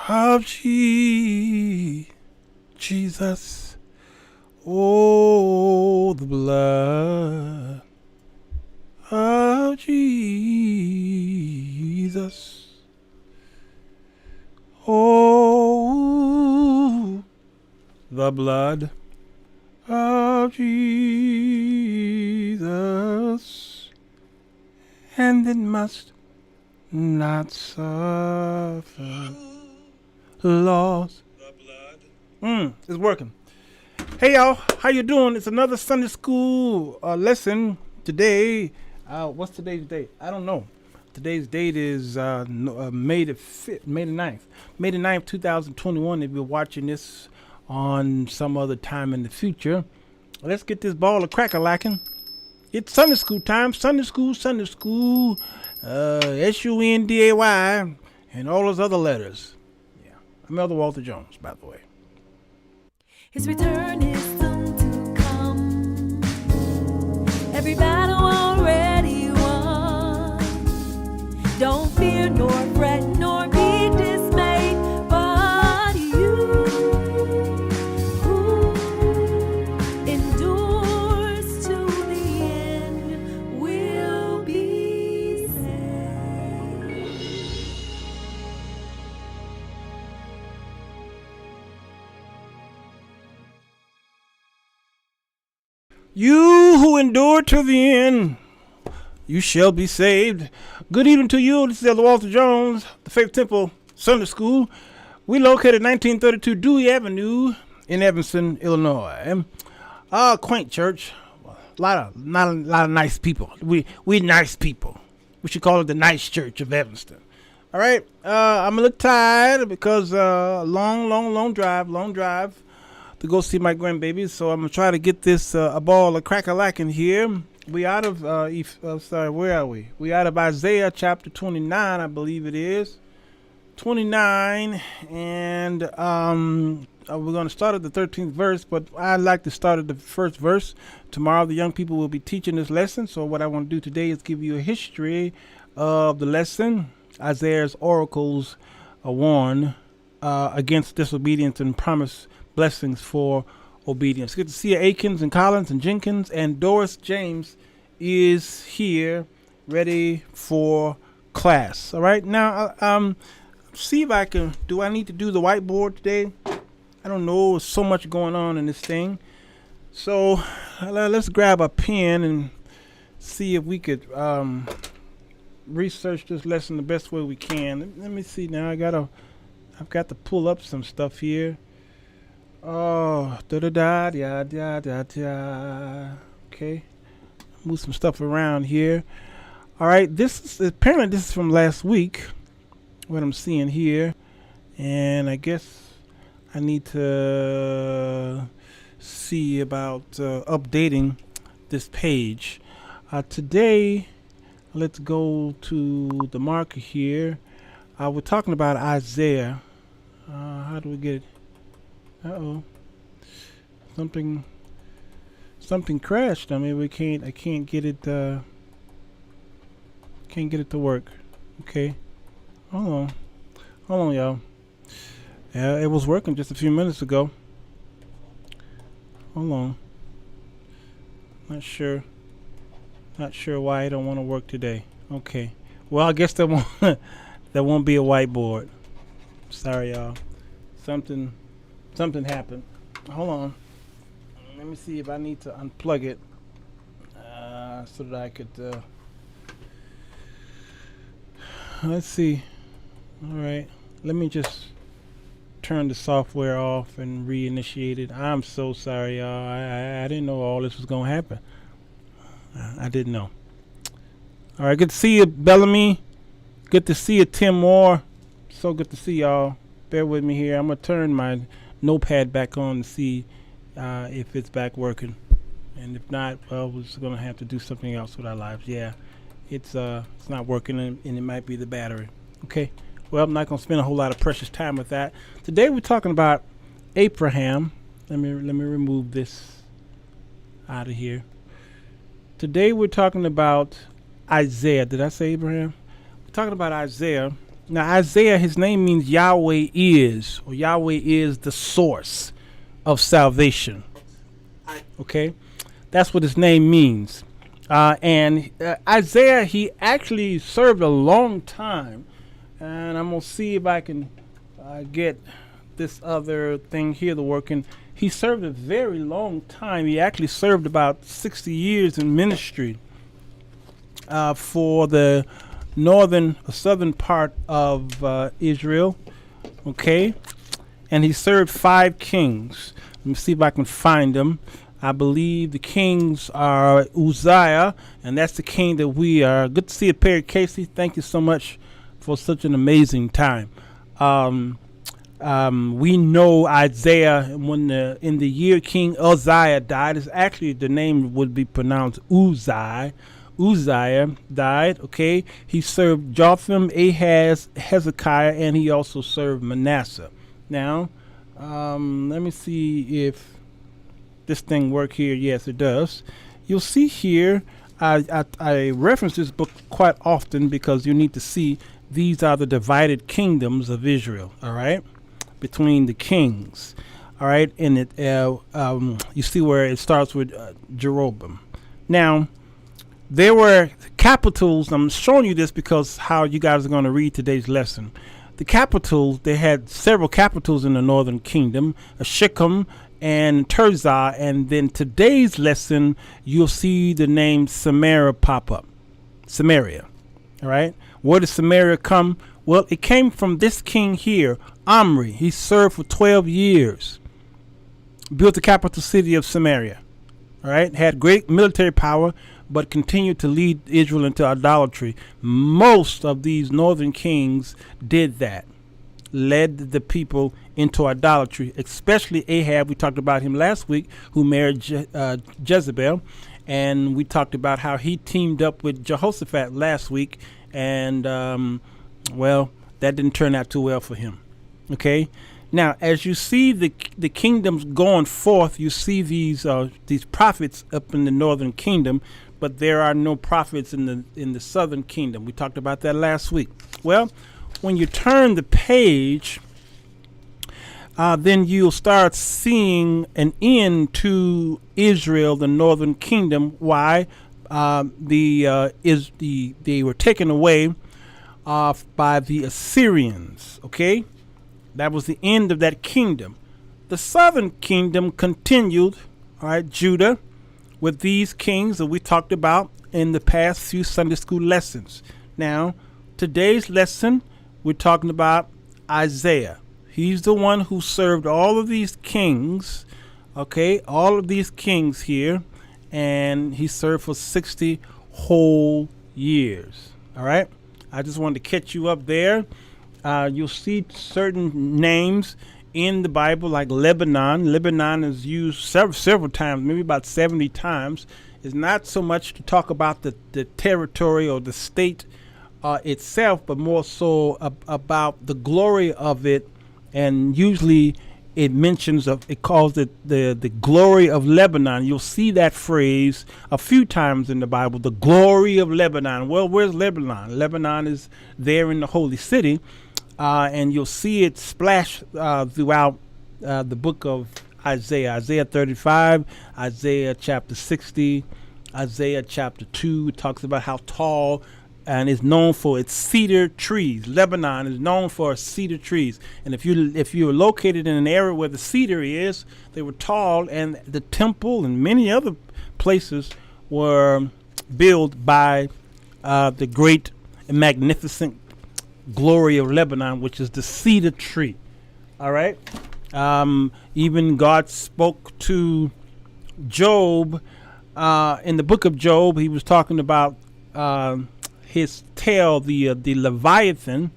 of Jesus. Oh, the blood of Jesus. Oh, the blood of Jesus, and it must not suffer loss. It's working. Hey y'all, how you doing? It's another Sunday school lesson today. What's today's date? I don't know. Today's date is May the 5th, May the 9th. May the 9th, 2021. If you're watching this on some other time in the future, let's get this ball of crack-a-lacking. It's Sunday school time. Sunday school, SUNDAY, and all those other letters. Yeah, I'm Elder Walter Jones, by the way. His return is soon to come. Every battle already won. Don't fear nor fret nor be dismayed, but you who endures to the end will be saved. You who endure to the end, you shall be saved. Good evening to you. This is Elder Walter Jones, the Faith Temple Sunday School. We located at 1932 Dewey Avenue in Evanston, Illinois. Quaint church. Not a lot of nice people. We nice people. We should call it the nice church of Evanston. All right. I'm a little tired because long drive to go see my grandbabies. So I'm gonna try to get this a ball of crack-a-lacking here. We out of where are we? We out of Isaiah chapter 29, I believe it is. 29, and we're gonna start at the 13th verse, but I'd like to start at the first verse. Tomorrow the young people will be teaching this lesson. So what I want to do today is give you a history of the lesson. Isaiah's oracles warn against disobedience and promise blessings for obedience. Good to see you, Akins and Collins and Jenkins, and Doris James is here ready for class. All right, now see if I can. Do I need to do the whiteboard today? I don't know. There's so much going on in this thing. So let's grab a pen and see if we could research this lesson the best way we can. Let me see now. I've got to pull up some stuff here. Oh, okay. Move some stuff around here. All right, this is from last week, what I'm seeing here, and I guess I need to see about updating this page. Today, let's go to the marker here. We're talking about Isaiah. How do we get it? Something crashed. I mean, I can't get it to work. Okay. Hold on, y'all. Yeah, it was working just a few minutes ago. Hold on. Not sure why it don't want to work today. Okay. Well, I guess that won't be a whiteboard. Sorry, y'all. Something happened. Hold on. Let me see if I need to unplug it so that I could. Let's see. All right. Let me just turn the software off and reinitiate it. I'm so sorry, y'all. I didn't know all this was gonna happen. I didn't know. All right. Good to see you, Bellamy. Good to see you, Tim Moore. So good to see y'all. Bear with me here. I'm gonna turn my notepad back on to see if it's back working, and if not, well, we're just gonna have to do something else with our lives. Yeah, it's not working, and it might be the battery. Okay, well, I'm not gonna spend a whole lot of precious time with that. Today we're talking about Abraham. Let me remove this out of here. Today we're talking about Isaiah. Did I say Abraham? We're talking about Isaiah Now, Isaiah, his name means Yahweh is, or Yahweh is the source of salvation. Okay, that's what his name means. And Isaiah, he actually served a long time. And I'm going to see if I can get this other thing here to working. He served a very long time. He actually served about 60 years in ministry for the southern part of Israel. Okay. And he served 5 kings. Let me see if I can find them. I believe the kings are Uzziah, and that's the king that we are. Good to see you, Perry Casey. Thank you so much for such an amazing time. We know Isaiah when in the year King Uzziah died. It's actually the name would be pronounced Uzziah. Uzziah died. Okay, he served Jotham, Ahaz, Hezekiah, and he also served Manasseh. Now, let me see if this thing work here. Yes, it does. You'll see here, I reference this book quite often because you need to see these are the divided kingdoms of Israel, all right, between the kings, all right, and it you see where it starts with Jeroboam. Now, there were capitals. I'm showing you this because how you guys are going to read today's lesson. The capitals, they had several capitals in the northern kingdom, Shechem and Tirzah, and then today's lesson, you'll see the name Samaria pop up. Samaria, all right? Where did Samaria come? Well, it came from this king here, Omri. He served for 12 years, built the capital city of Samaria, all right? Had great military power, but continued to lead Israel into idolatry. Most of these northern kings did that, led the people into idolatry, especially Ahab. We talked about him last week, who married Jezebel, and we talked about how he teamed up with Jehoshaphat last week, and well, that didn't turn out too well for him. Okay, now as you see the kingdoms going forth, you see these prophets up in the northern kingdom, but there are no prophets in the southern kingdom. We talked about that last week. Well, when you turn the page, then you'll start seeing an end to Israel, the northern kingdom. Why? They were taken away by the Assyrians. Okay, that was the end of that kingdom. The southern kingdom continued. All right, Judah, with these kings that we talked about in the past few Sunday school lessons. Now, today's lesson, we're talking about Isaiah. He's the one who served all of these kings, okay, all of these kings here, and he served for 60 whole years, all right? I just wanted to catch you up there. You'll see certain names in the Bible, like Lebanon. Lebanon is used several times, maybe about 70 times. It's not so much to talk about the territory or the state itself, but more so about the glory of it. And usually it calls it the glory of Lebanon. You'll see that phrase a few times in the Bible, the glory of Lebanon. Well, where's Lebanon? Lebanon is there in the holy city. And you'll see it splash throughout the book of Isaiah. Isaiah 35, Isaiah chapter 60, Isaiah chapter 2. It talks about how tall and is known for its cedar trees. Lebanon is known for its cedar trees. And if you're located in an area where the cedar is, they were tall, and the temple and many other places were built by the great and magnificent glory of Lebanon, which is the cedar tree. All right. Even God spoke to Job in the book of Job. He was talking about his tail, the Leviathan,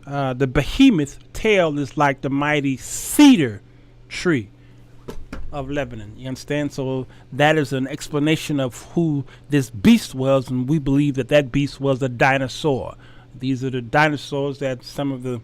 the behemoth tail is like the mighty cedar tree of Lebanon. You understand? So that is an explanation of who this beast was, and we believe that beast was a dinosaur. These are the dinosaurs that some of the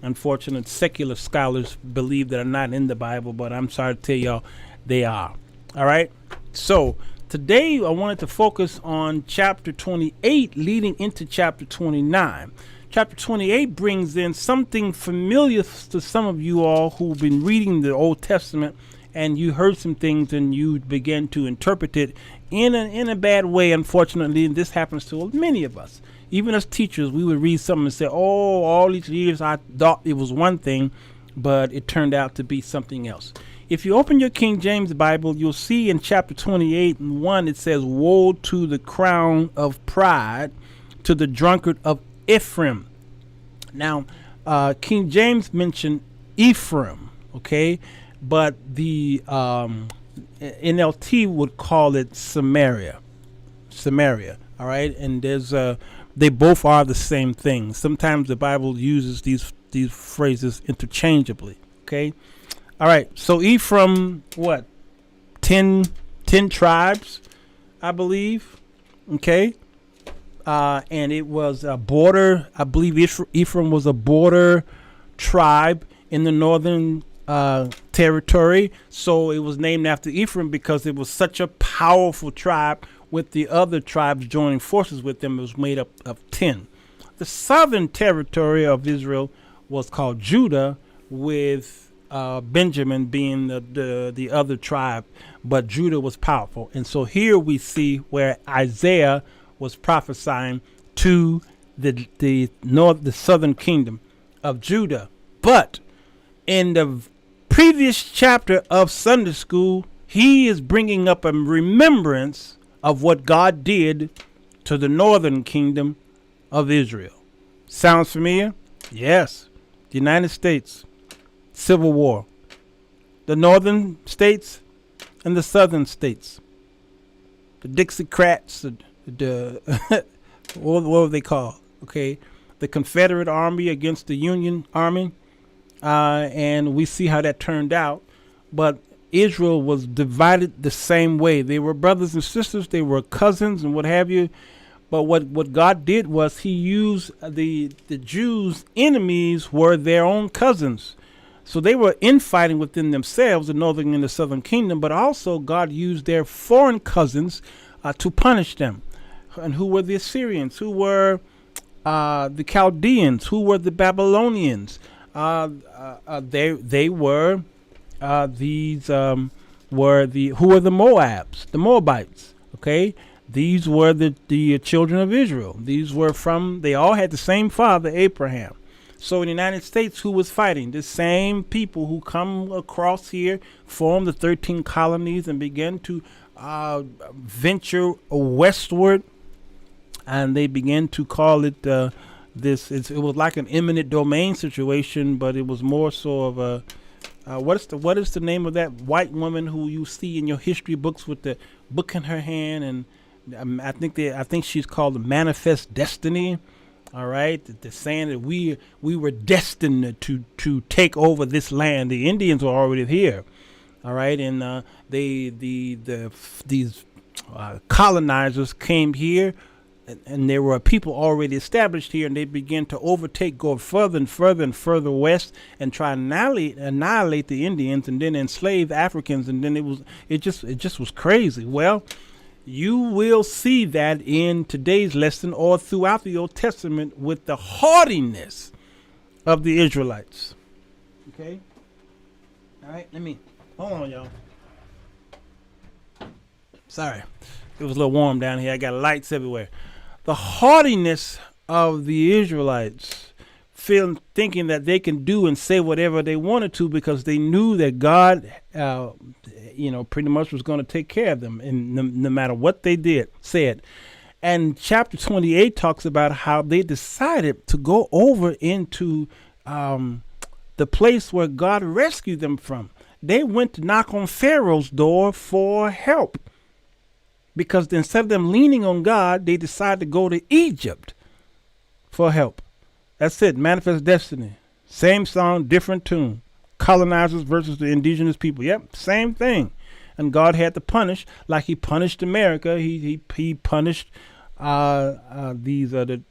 unfortunate secular scholars believe that are not in the Bible, but I'm sorry to tell y'all they are. All right? So today I wanted to focus on chapter 28 leading into chapter 29. Chapter 28 brings in something familiar to some of you all who've been reading the Old Testament, and you heard some things and you began to interpret it in a bad way, unfortunately, and this happens to many of us. Even as teachers, we would read something and say, oh, all these years I thought it was one thing, but it turned out to be something else. If you open your King James Bible, you'll see in chapter 28 and 1, it says, woe to the crown of pride, to the drunkard of Ephraim. Now, King James mentioned Ephraim, okay, but the NLT would call it Samaria, all right, and there's they both are the same thing. Sometimes the Bible uses these phrases interchangeably, okay. All right, so Ephraim, what, 10 tribes, I believe, okay? And it was a border, I believe Ephraim was a border tribe in the northern territory. So it was named after Ephraim because it was such a powerful tribe with the other tribes joining forces with them. It was made up of 10. The southern territory of Israel was called Judah, with Benjamin being the other tribe, but Judah was powerful. And so here we see where Isaiah was prophesying to the southern kingdom of Judah. But in the previous chapter of Sunday school, he is bringing up a remembrance of what God did to the northern kingdom of Israel. Sounds familiar? Yes. The United States. Civil War. The northern states and the southern states. The Dixiecrats, the what were they called? Okay, the Confederate Army against the Union Army, and we see how that turned out. But Israel was divided the same way. They were brothers and sisters. They were cousins and what have you. But what God did was He used the Jews' enemies were their own cousins. So they were infighting within themselves, the northern and the southern kingdom, but also God used their foreign cousins to punish them. And who were the Assyrians? Who were the Chaldeans? Who were the Babylonians? They were who were the Moabs, the Moabites. Okay, these were the children of Israel. These were they all had the same father, Abraham. So in the United States, who was fighting? The same people who come across here, formed the 13 colonies and began to venture westward. And they began to call it it was like an eminent domain situation, but it was more so of a what is the name of that white woman who you see in your history books with the book in her hand? And I think she's called the Manifest Destiny. All right, they're saying that we were destined to take over this land. The Indians were already here. All right, and these colonizers came here, and there were people already established here, and they began to go further and further and further west and try and annihilate the Indians, and then enslave Africans, and then it just was crazy. Well, you will see that in today's lesson or throughout the Old Testament with the haughtiness of the Israelites. Okay? All right, hold on, y'all. Sorry, it was a little warm down here. I got lights everywhere. The haughtiness of the Israelites, thinking that they can do and say whatever they wanted to because they knew that God pretty much was going to take care of them, and no matter what they said. And chapter 28 talks about how they decided to go over into the place where God rescued them from. They went to knock on Pharaoh's door for help, because instead of them leaning on God, they decided to go to Egypt for help. That's it. Manifest Destiny. Same song, different tune. Colonizers versus the indigenous people. Yep, same thing. And God had to punish, like He punished America. He punished the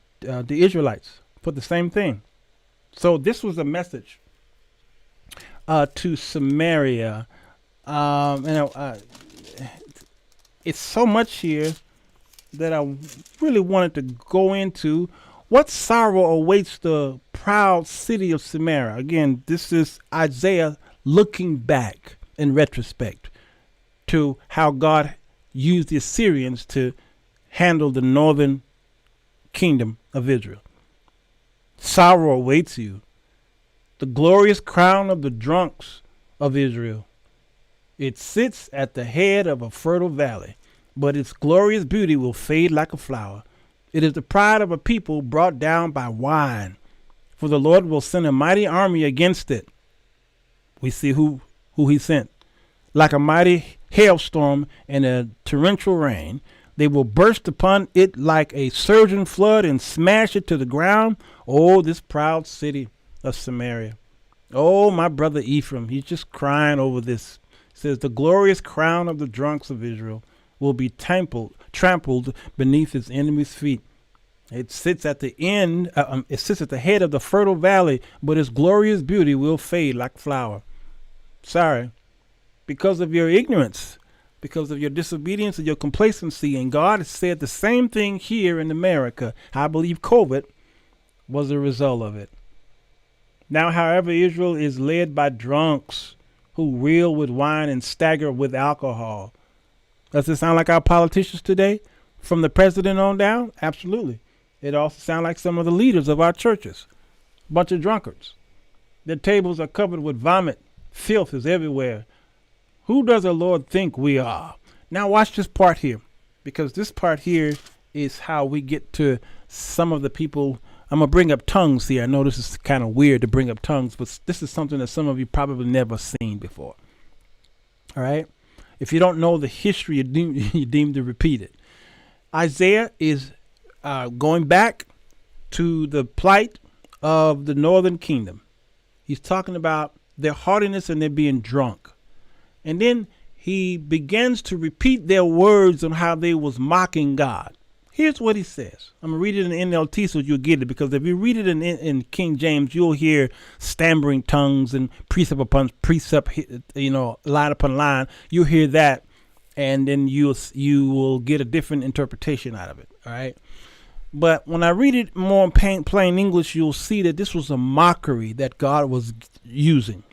Israelites for the same thing. So this was a message to Samaria. It's so much here that I really wanted to go into. What sorrow awaits the proud city of Samaria? Again, this is Isaiah looking back in retrospect to how God used the Assyrians to handle the northern kingdom of Israel. Sorrow awaits you. The glorious crown of the drunks of Israel. It sits at the head of a fertile valley, but its glorious beauty will fade like a flower. It is the pride of a people brought down by wine, for the Lord will send a mighty army against it. We see who he sent. Like a mighty hailstorm and a torrential rain, they will burst upon it like a surging flood and smash it to the ground. Oh, this proud city of Samaria. Oh, my brother Ephraim, he's just crying over this. It says, the glorious crown of the drunks of Israel will be trampled beneath its enemies' feet. It sits at the head of the fertile valley, but its glorious beauty will fade like flower. Sorry, because of your ignorance, because of your disobedience and your complacency. And God has said the same thing here in America. I believe COVID was a result of it. Now, however, Israel is led by drunks who reel with wine and stagger with alcohol. Does it sound like our politicians today, from the president on down? Absolutely. It also sounds like some of the leaders of our churches. A bunch of drunkards. Their tables are covered with vomit. Filth is everywhere. Who does the Lord think we are? Now watch this part here, because this part here is how we get to some of the people. I'm going to bring up tongues here. I know this is kind of weird to bring up tongues, but this is something that some of you probably never seen before. All right? If you don't know the history, you're deemed to repeat it. Isaiah is going back to the plight of the northern kingdom. He's talking about their haughtiness and their being drunk. And then he begins to repeat their words on how they was mocking God. Here's what he says. I'm going to read it in the NLT so you'll get it, because if you read it in King James, you'll hear stammering tongues and precept upon precept, line upon line. You'll hear that, and then you will get a different interpretation out of it. All right. But when I read it more in plain English, you'll see that this was a mockery that God was using.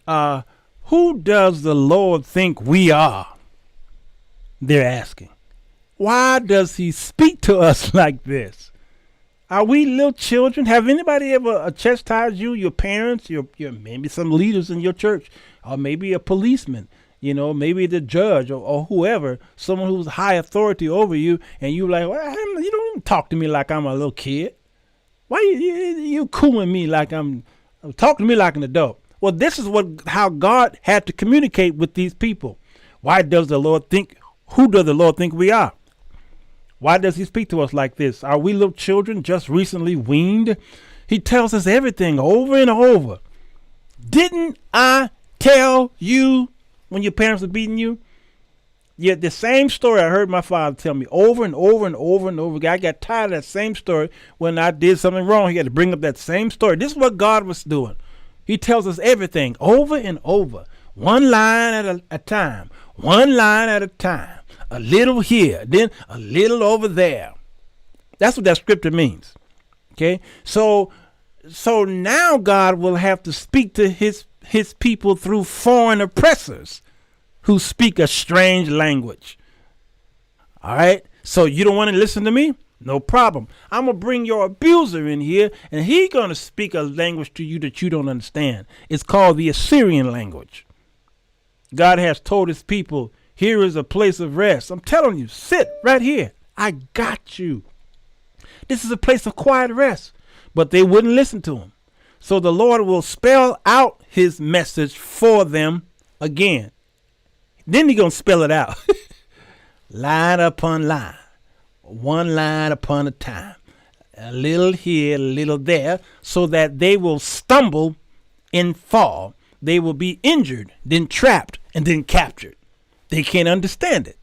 Who does the Lord think we are? They're asking. Why does he speak to us like this? Are we little children? Have anybody ever chastised you, your parents, your maybe some leaders in your church, or maybe a policeman, maybe the judge or whoever, someone who's high authority over you, and you like, well, you don't even talk to me like I'm a little kid. Why you cooling me like I'm talking to me like an adult? Well, this is how God had to communicate with these people. Why does the Lord think? Who does the Lord think we are? Why does he speak to us like this? Are we little children just recently weaned? He tells us everything over and over. Didn't I tell you when your parents were beating you? Yet the same story I heard my father tell me over and over and over and over again. I got tired of that same story. When I did something wrong, he had to bring up that same story. This is what God was doing. He tells us everything over and over. One line at a time. One line at a time. A little here, then a little over there. That's what that scripture means. Okay? So now God will have to speak to his people through foreign oppressors who speak a strange language. All right? So you don't want to listen to me? No problem. I'm going to bring your abuser in here, and he's going to speak a language to you that you don't understand. It's called the Assyrian language. God has told his people, here is a place of rest. I'm telling you, sit right here. I got you. This is a place of quiet rest. But they wouldn't listen to him. So the Lord will spell out his message for them again. Then he's going to spell it out. Line upon line. One line upon a time. A little here, a little there. So that they will stumble and fall. They will be injured, then trapped, and then captured. They can't understand it.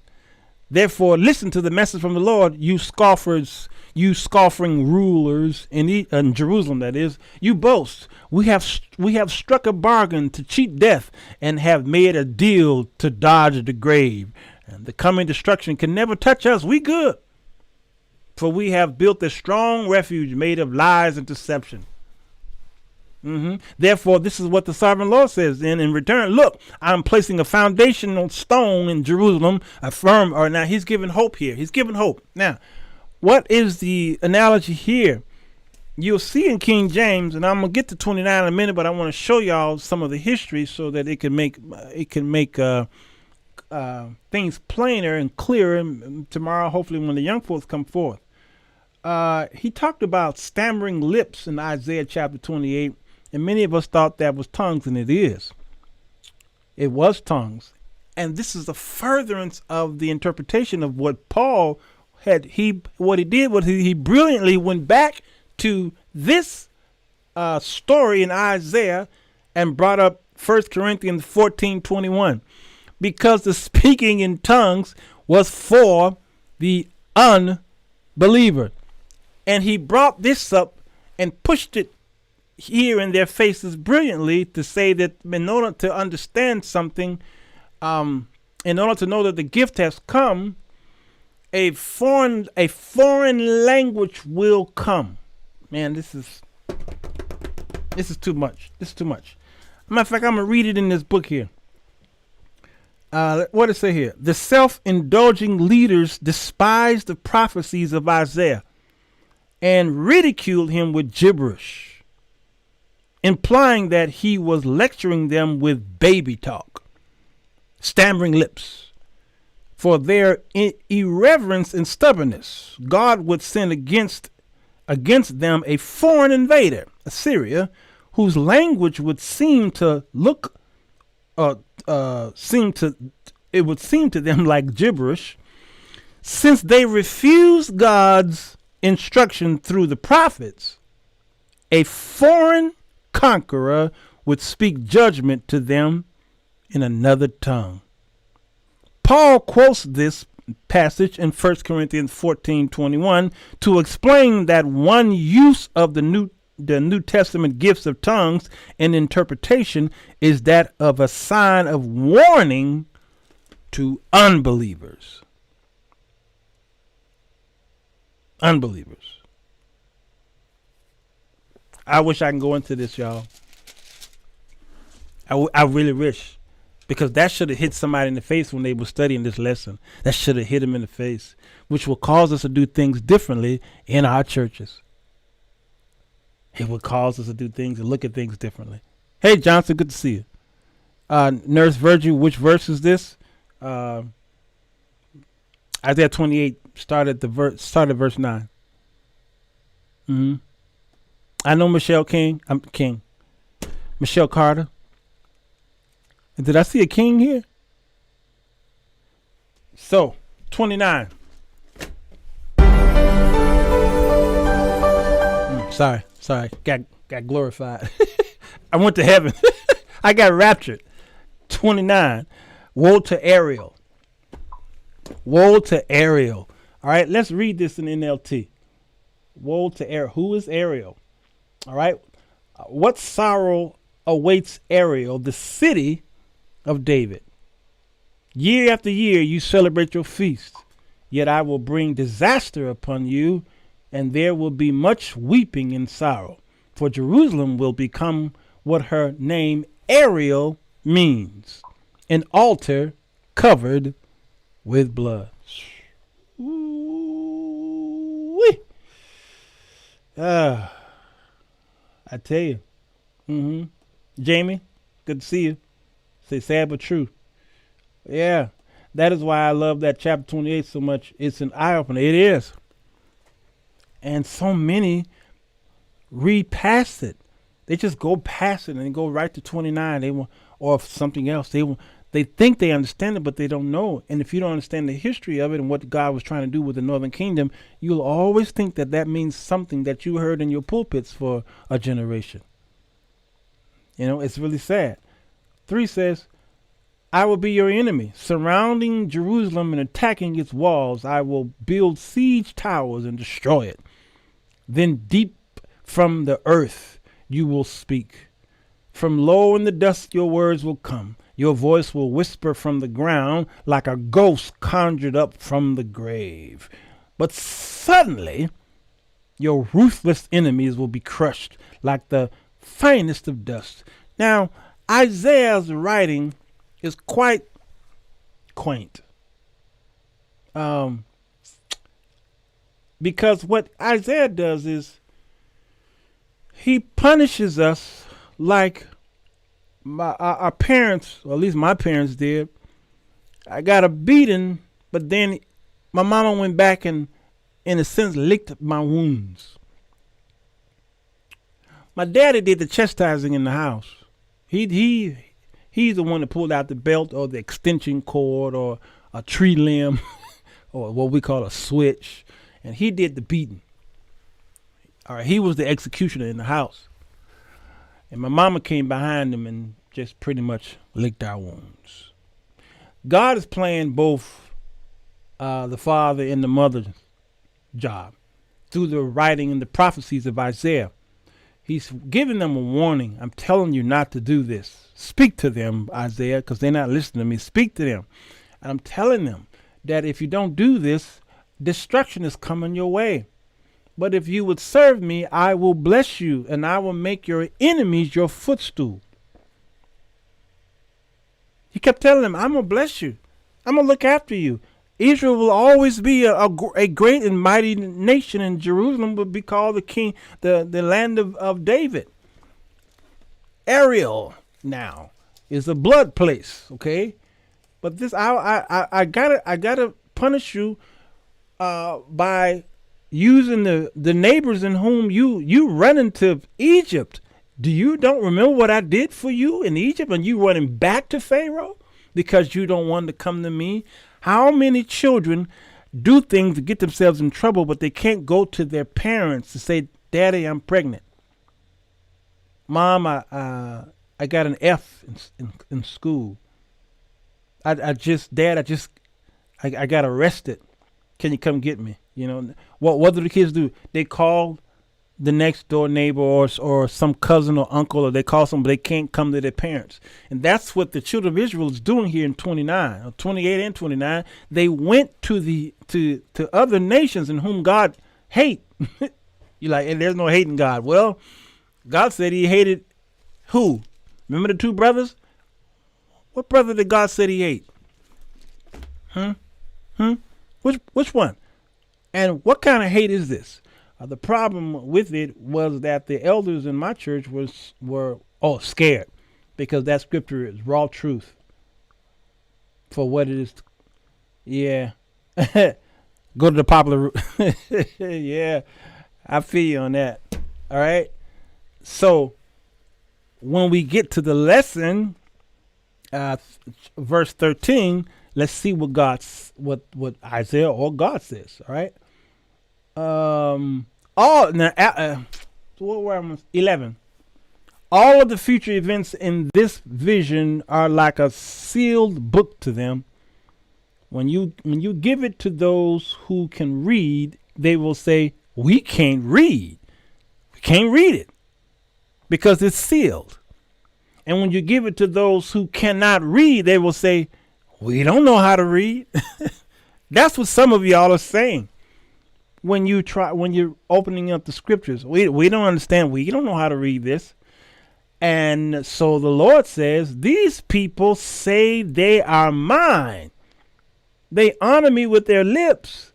Therefore, listen to the message from the Lord, you scoffers, you scoffing rulers in Jerusalem, that is. You boast. We have struck a bargain to cheat death and have made a deal to dodge the grave. And the coming destruction can never touch us. We good. For we have built a strong refuge made of lies and deception. Therefore, this is what the sovereign Lord says. And in return, look, I'm placing a foundational stone in Jerusalem, a firm. Or now he's giving hope here. He's giving hope. Now, what is the analogy here? You'll see in King James, and I'm gonna get to 29 in a minute, but I want to show y'all some of the history so that it can make things plainer and clearer. And tomorrow, hopefully, when the young folks come forth, he talked about stammering lips in Isaiah chapter 28. And many of us thought that was tongues, and it is. It was tongues. And this is a furtherance of the interpretation of what Paul had. What he did was he brilliantly went back to this story in Isaiah and brought up 1 Corinthians 14:21, because the speaking in tongues was for the unbeliever. And he brought this up and pushed it here in their faces brilliantly to say that in order to understand something, in order to know that the gift has come, a foreign language will come. Man, this is too much. This is too much. Matter of fact, I'm gonna read it in this book here. What does it say here? The self-indulging leaders despised the prophecies of Isaiah and ridiculed him with gibberish, implying that he was lecturing them with baby talk, stammering lips. For their irreverence and stubbornness, God would send against them a foreign invader, Assyria, whose language would seem to them like gibberish, since they refused God's instruction through the prophets. A foreign conqueror would speak judgment to them in another tongue. Paul quotes this passage in 1 Corinthians 14:21 to explain that one use of the New Testament gifts of tongues and interpretation is that of a sign of warning to unbelievers. Unbelievers. I wish I can go into this, y'all. I really wish, because that should have hit somebody in the face when they were studying this lesson. That should have hit them in the face, which will cause us to do things differently in our churches. It will cause us to do things and look at things differently. Hey, Johnson, good to see you. Nurse Virgil, which verse is this? Isaiah 28 started verse 9. I know Michelle King. I'm King. Michelle Carter. Did I see a king here? So, 29. Sorry. Got glorified. I went to heaven. I got raptured. 29. Woe to Ariel. Woe to Ariel. All right, let's read this in NLT. Woe to Ariel. Who is Ariel? All right. What sorrow awaits Ariel, the city of David? Year after year you celebrate your feast, yet I will bring disaster upon you, and there will be much weeping and sorrow. For Jerusalem will become what her name Ariel means, an altar covered with blood. Ooh-wee. I tell you. Jamie, good to see you. Say sad but true. Yeah, that is why I love that chapter 28 so much. It's an eye-opener. It is. And so many read past it. They just go past it and go right to 29. They want, or something else. They think they understand it, but they don't know. And if you don't understand the history of it and what God was trying to do with the Northern Kingdom, you'll always think that that means something that you heard in your pulpits for a generation. You know, it's really sad. 3 says, I will be your enemy, surrounding Jerusalem and attacking its walls. I will build siege towers and destroy it. Then deep from the earth you will speak. From low in the dust your words will come. Your voice will whisper from the ground like a ghost conjured up from the grave. But suddenly, your ruthless enemies will be crushed like the finest of dust. Now, Isaiah's writing is quite quaint. Because what Isaiah does is he punishes us like our parents, or at least my parents did. I got a beating, but then my mama went back and, in a sense, licked my wounds. My daddy did the chastising in the house. He's the one that pulled out the belt or the extension cord or a tree limb or what we call a switch, and he did the beating. All right, he was the executioner in the house, and my mama came behind him and just pretty much licked our wounds. God is playing both the father and the mother's job through the writing and the prophecies of Isaiah. He's giving them a warning. I'm telling you not to do this. Speak to them, Isaiah, because they're not listening to me. Speak to them. And I'm telling them that if you don't do this, destruction is coming your way. But if you would serve me, I will bless you, and I will make your enemies your footstool. He kept telling them, I'm going to bless you. I'm going to look after you. Israel will always be a great and mighty nation, and Jerusalem will be called the king, the land of David. Ariel now is a blood place, okay? But this I gotta punish you by using the neighbors in whom you run into Egypt. Don't remember what I did for you in Egypt, and you running back to Pharaoh because you don't want to come to me? How many children do things to get themselves in trouble, but they can't go to their parents to say, Daddy, I'm pregnant. Mom, I got an F in school. I got arrested. Can you come get me? You know, what do the kids do? They call the next door neighbor or some cousin or uncle, or they call somebody, they can't come to their parents. And that's what the children of Israel is doing here in 29, or 28 and 29. They went to other nations in whom God hate. You're like, and there's no hate in God. Well, God said he hated who? Remember the two brothers? What brother did God say he hate? Which one? And what kind of hate is this? The problem with it was that the elders in my church were scared, because that scripture is raw truth for what it is. Yeah. Go to the popular route. Yeah, I feel you on that. All right. So when we get to the lesson, verse 13, let's see what Isaiah or God says. All right. What were 11? All of the future events in this vision are like a sealed book to them. When you give it to those who can read, they will say, we can't read. We can't read it because it's sealed. And when you give it to those who cannot read, they will say, we don't know how to read. That's what some of y'all are saying. When you're opening up the scriptures, we don't understand. We don't know how to read this. And so the Lord says, these people say they are mine. They honor me with their lips,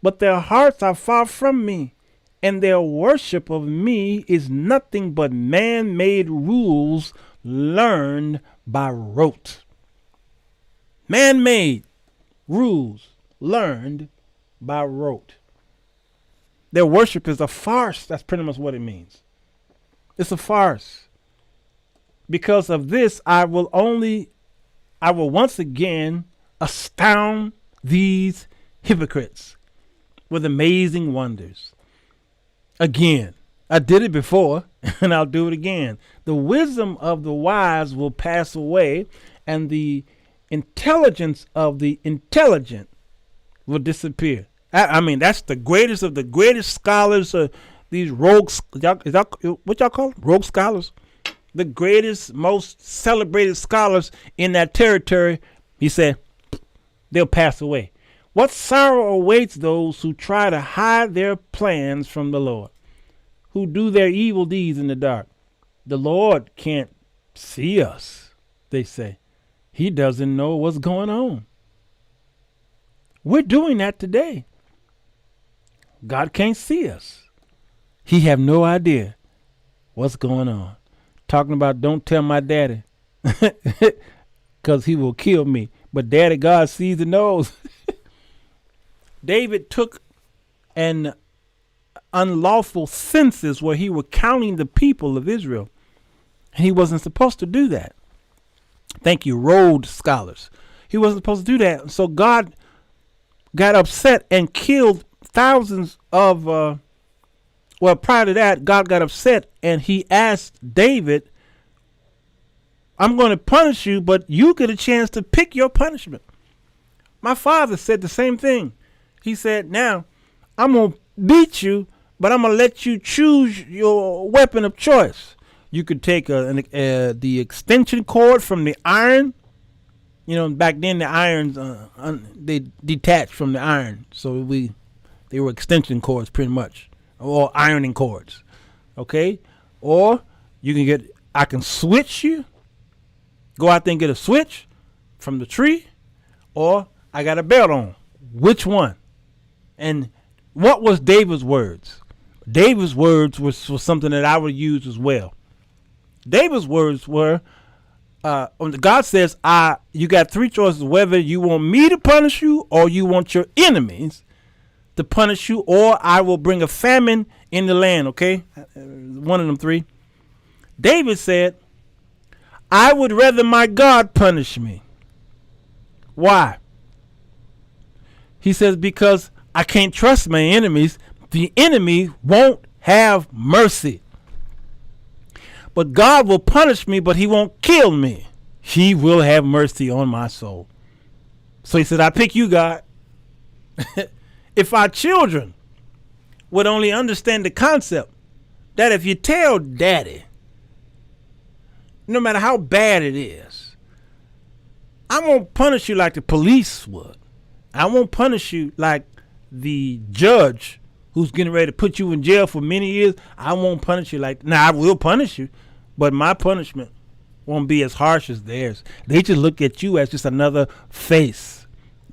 but their hearts are far from me. And their worship of me is nothing but man-made rules learned by rote. Man-made rules learned by rote. Their worship is a farce. That's pretty much what it means. It's a farce. Because of this, I will once again astound these hypocrites with amazing wonders. Again, I did it before, and I'll do it again. The wisdom of the wise will pass away, and the intelligence of the intelligent will disappear. I mean, that's the greatest of the greatest scholars. These rogues, what y'all call them? Rogue scholars. The greatest, most celebrated scholars in that territory, he said, they'll pass away. What sorrow awaits those who try to hide their plans from the Lord, who do their evil deeds in the dark. The Lord can't see us, they say. He doesn't know what's going on. We're doing that today. God can't see us. He have no idea what's going on. Talking about don't tell my daddy because he will kill me. But daddy God sees and knows. David took an unlawful census where he was counting the people of Israel. And he wasn't supposed to do that. Thank you, Rhodes scholars. He wasn't supposed to do that. So God got upset and killed thousands of, prior to that, God got upset and he asked David, I'm going to punish you, but you get a chance to pick your punishment. My father said the same thing. He said, now, I'm going to beat you, but I'm going to let you choose your weapon of choice. You could take the extension cord from the iron. You know, back then the irons, they detached from the iron. So they were extension cords pretty much, or ironing cords. Okay? Or you can I can switch you. Go out there and get a switch from the tree, or I got a belt on. Which one? And what was David's words? David's words was something that I would use as well. David's words were, God says, you got three choices, whether you want me to punish you or you want your enemies to punish you, or I will bring a famine in the land, okay? One of them three. David said, I would rather my God punish me. Why? He says, because I can't trust my enemies. The enemy won't have mercy. But God will punish me, but he won't kill me. He will have mercy on my soul. So he said, I pick you, God. If our children would only understand the concept that if you tell daddy, no matter how bad it is, I won't punish you like the police would. I won't punish you like the judge who's getting ready to put you in jail for many years. I won't punish you like, now I will punish you, but my punishment won't be as harsh as theirs. They just look at you as just another face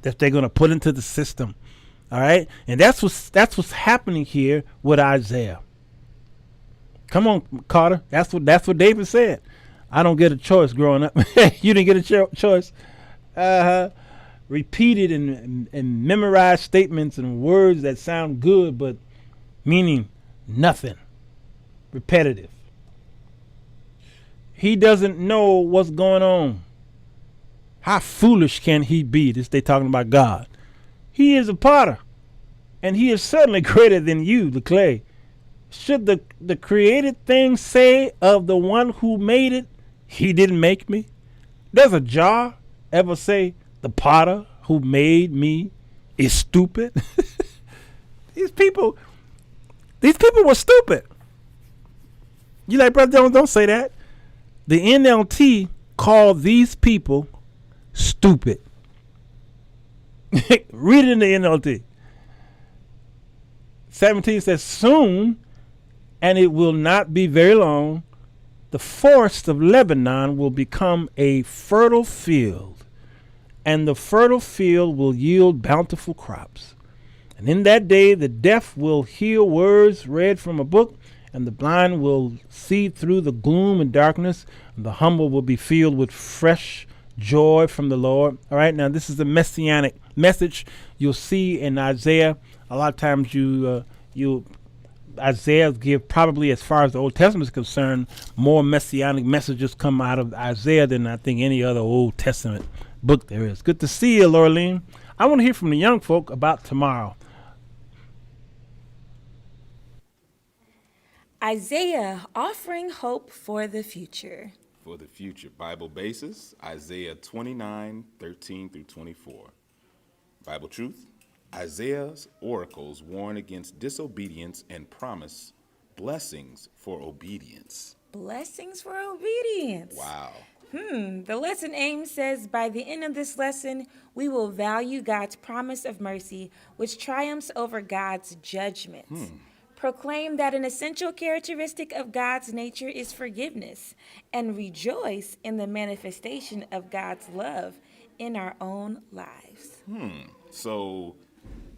that they're going to put into the system. All right. And that's what's happening here with Isaiah. Come on, Carter. That's what David said. I don't get a choice growing up. You didn't get a choice. Repeated and memorized statements and words that sound good, but meaning nothing. Repetitive. He doesn't know what's going on. How foolish can he be? They talking about God. He is a potter, and he is certainly greater than you, the clay. Should the created thing say of the one who made it, he didn't make me? Does a jar ever say, the potter who made me is stupid? These people were stupid. You like, brother, don't say that. The NLT called these people stupid. Read it in the NLT. 17 says, soon, and it will not be very long, the forests of Lebanon will become a fertile field, and the fertile field will yield bountiful crops. And in that day, the deaf will hear words read from a book, and the blind will see through the gloom and darkness, and the humble will be filled with fresh joy from the Lord. All right, now this is the messianic message you'll see in Isaiah. A lot of times Isaiah give, probably as far as the Old Testament is concerned, more messianic messages come out of Isaiah than I think any other Old Testament book there is. Good to see you, Laureline. I want to hear from the young folk about tomorrow. Isaiah offering hope for the future. For the future, Bible basis, Isaiah 29:13 through 24. Bible truth, Isaiah's oracles warn against disobedience and promise blessings for obedience. Blessings for obedience. Wow. The lesson aim says by the end of this lesson, we will value God's promise of mercy, which triumphs over God's judgment. Proclaim that an essential characteristic of God's nature is forgiveness, and rejoice in the manifestation of God's love in our own lives. So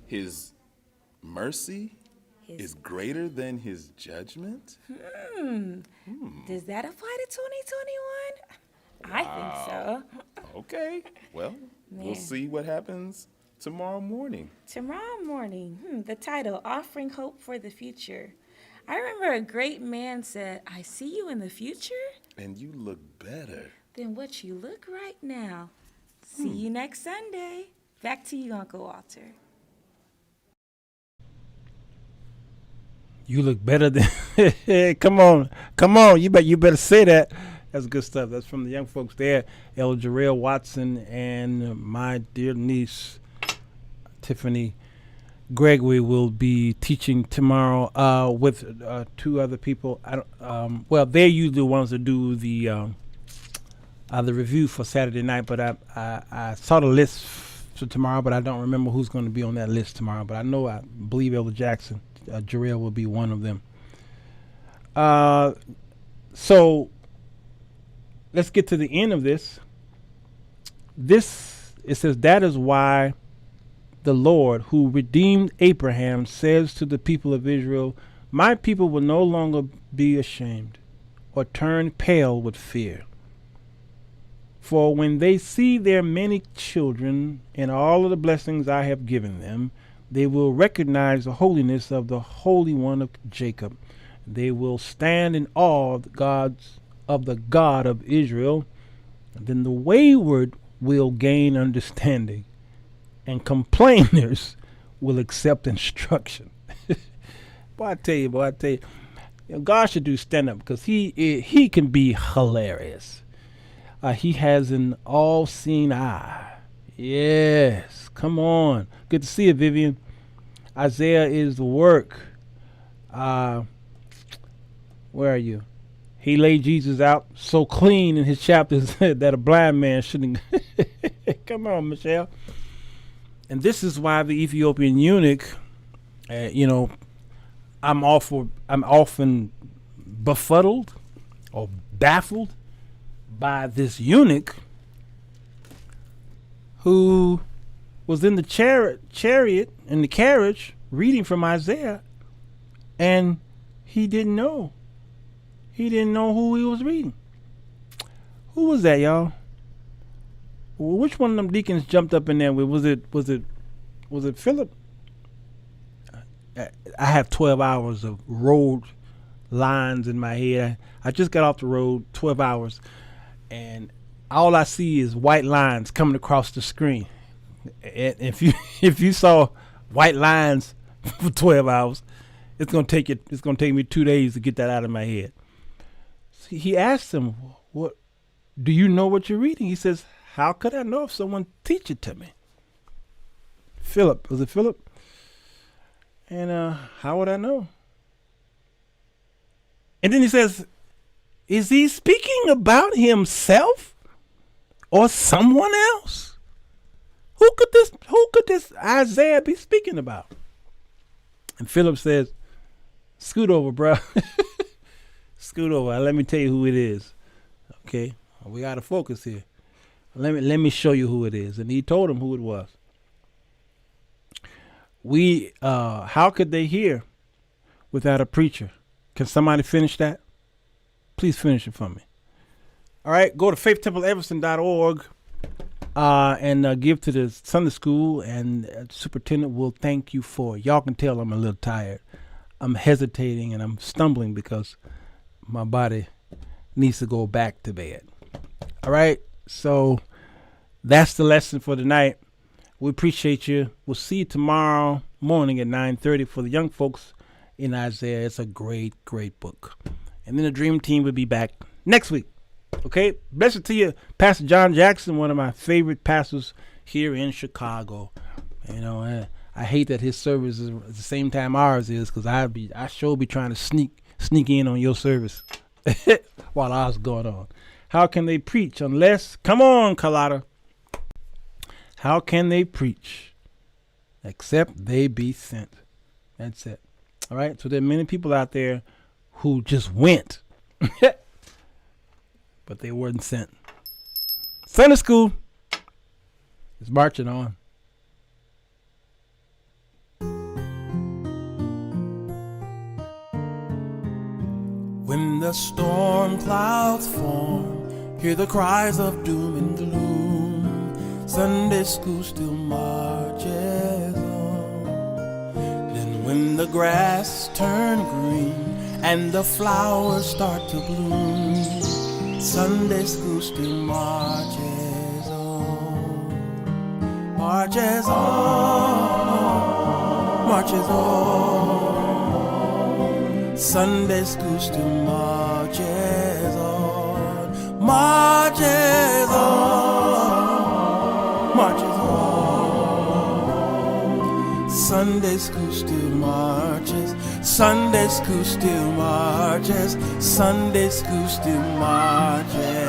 his mercy His- is greater than his judgment? Does that apply to 2021? I think so. Okay. Well, we'll Man. see what happens tomorrow morning. Tomorrow morning, the title, Offering Hope for the Future. I remember a great man said, I see you in the future And you look better. than what you look right now. See you next Sunday. Back to you, Uncle Walter. You look better than. Come on. You better say that. That's good stuff. That's from the young folks there, Elder Jarrell Watson and my dear niece, Tiffany Gregory, will be teaching tomorrow with two other people. Well, they're usually the ones that do the review for Saturday night, but I saw the list for tomorrow, but I don't remember who's going to be on that list tomorrow. But I believe Elder Jackson, Jarrell will be one of them. So let's get to the end of this. It says, that is why the Lord, who redeemed Abraham, says to the people of Israel, my people will no longer be ashamed or turn pale with fear. For when they see their many children and all of the blessings I have given them, they will recognize the holiness of the Holy One of Jacob. They will stand in awe of the God of Israel. Then the wayward will gain understanding, and complainers will accept instruction. Boy, I tell you, you know, God should do stand up because he can be hilarious. He has an all-seeing eye. Yes, come on. Good to see you, Vivian. Isaiah is the work. Where are you? He laid Jesus out so clean in his chapters that a blind man shouldn't. Come on, Michelle. And this is why the Ethiopian eunuch, I'm often befuddled or baffled by this eunuch who was in the chariot in the carriage reading from Isaiah, and he didn't know who he was reading. Who was that, y'all? Which one of them deacons jumped up in there? Was it Philip? I have 12 hours of road lines in my head. I just got off the road, 12 hours, and all I see is white lines coming across the screen. And if you saw white lines for 12 hours, it's gonna take me 2 days to get that out of my head. So he asked him, "What? Do you know what you're reading?" He says, "How could I know if someone teach it to me?" Philip, was it Philip? And how would I know? And then he says, "Is he speaking about himself or someone else? Who could this Isaiah be speaking about?" And Philip says, "Scoot over, bro. Scoot over. Let me tell you who it is. Okay, we got to focus here. Let me show you who it is." And he told him who it was. How could they hear without a preacher? Can somebody finish that? Please finish it for me. All right, go to faithtempleevanston.org and give to the Sunday school, and superintendent will thank you for it. Y'all can tell I'm a little tired. I'm hesitating and I'm stumbling because my body needs to go back to bed. All right, so that's the lesson for tonight. We appreciate you. We'll see you tomorrow morning at 9:30 for the young folks in Isaiah. It's a great, great book. And then the Dream Team will be back next week. Okay, blessed to you, Pastor John Jackson, one of my favorite pastors here in Chicago. You know, I hate that his service is at the same time ours is, because I sure be trying to sneak in on your service while ours going on. How can they preach unless, come on, Carlotta. How can they preach except they be sent? That's it. All right. So there are many people out there who just went, but they weren't sent. Sunday school is marching on. When the storm clouds form, hear the cries of doom and gloom. Sunday school still marches on. Then when the grass turns green and the flowers start to bloom, Sunday school still marches on. Marches on, marches on. Sunday school still marches on, marches on, marches on. Sunday school still marches, Sunday school still marches, Sunday school still marches.